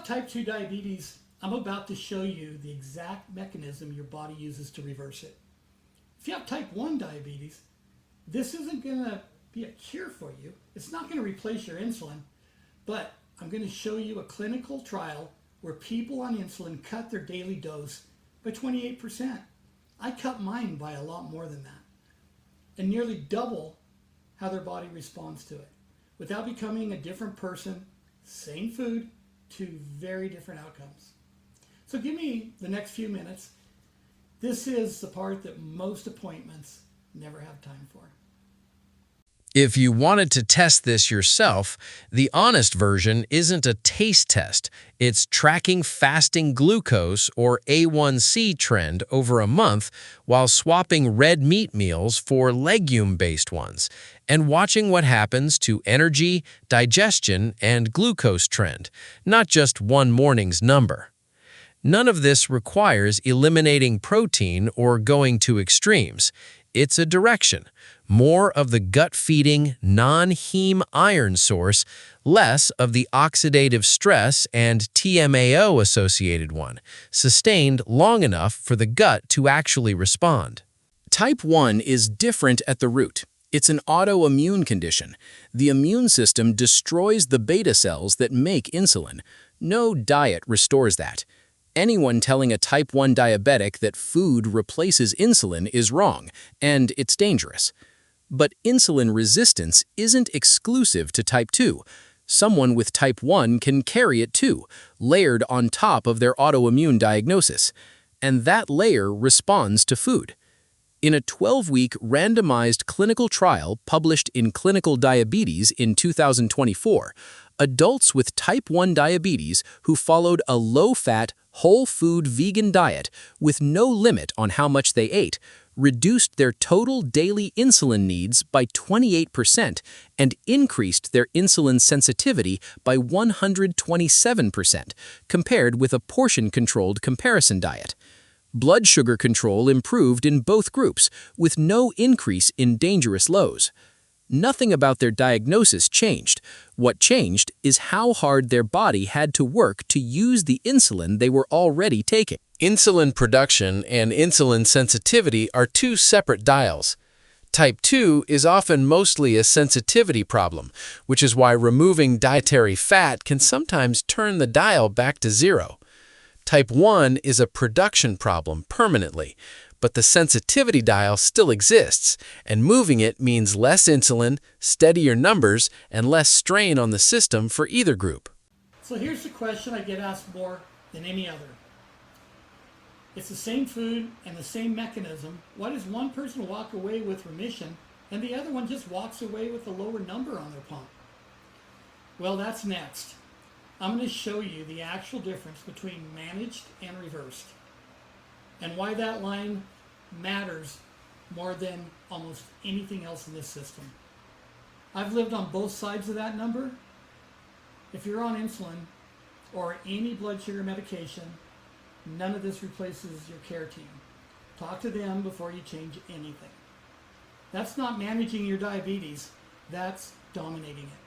have type 2 diabetes, I'm about to show you the exact mechanism your body uses to reverse it. If you have type 1 diabetes, this isn't going to be a cure for you. It's not going to replace your insulin, but I'm going to show you a clinical trial where people on insulin cut their daily dose by 28%. I cut mine by a lot more than that, and nearly double how their body responds to it without becoming a different person, same food, two very different outcomes. So give me the next few minutes. This is the part that most appointments never have time for. If you wanted to test this yourself, the honest version isn't a taste test. It's tracking fasting glucose or A1C trend over a month while swapping red meat meals for legume-based ones and watching what happens to energy, digestion, and glucose trend, not just one morning's number. None of this requires eliminating protein or going to extremes. It's a direction. More of the gut-feeding, non-heme iron source, less of the oxidative stress and TMAO-associated one, sustained long enough for the gut to actually respond. Type 1 is different at the root. It's an autoimmune condition. The immune system destroys the beta cells that make insulin. No diet restores that. Anyone telling a type 1 diabetic that food replaces insulin is wrong, and it's dangerous. But insulin resistance isn't exclusive to type 2. Someone with type 1 can carry it too, layered on top of their autoimmune diagnosis. And that layer responds to food. In a 12-week randomized clinical trial published in Clinical Diabetes in 2024, adults with type 1 diabetes who followed a low-fat, whole-food vegan diet with no limit on how much they ate reduced their total daily insulin needs by 28% and increased their insulin sensitivity by 127% compared with a portion-controlled comparison diet. Blood sugar control improved in both groups, with no increase in dangerous lows. Nothing about their diagnosis changed. What changed is how hard their body had to work to use the insulin they were already taking. Insulin production and insulin sensitivity are two separate dials. Type 2 is often mostly a sensitivity problem, which is why removing dietary fat can sometimes turn the dial back to zero. Type 1 is a production problem permanently, but the sensitivity dial still exists, and moving it means less insulin, steadier numbers, and less strain on the system for either group. So here's the question I get asked more than any other. It's the same food and the same mechanism. Why does one person walk away with remission and the other one just walks away with a lower number on their pump? Well, that's next. I'm going to show you the actual difference between managed and reversed, and why that line matters more than almost anything else in this system. I've lived on both sides of that number. If you're on insulin or any blood sugar medication, none of this replaces your care team. Talk to them before you change anything. That's not managing your diabetes, that's dominating it.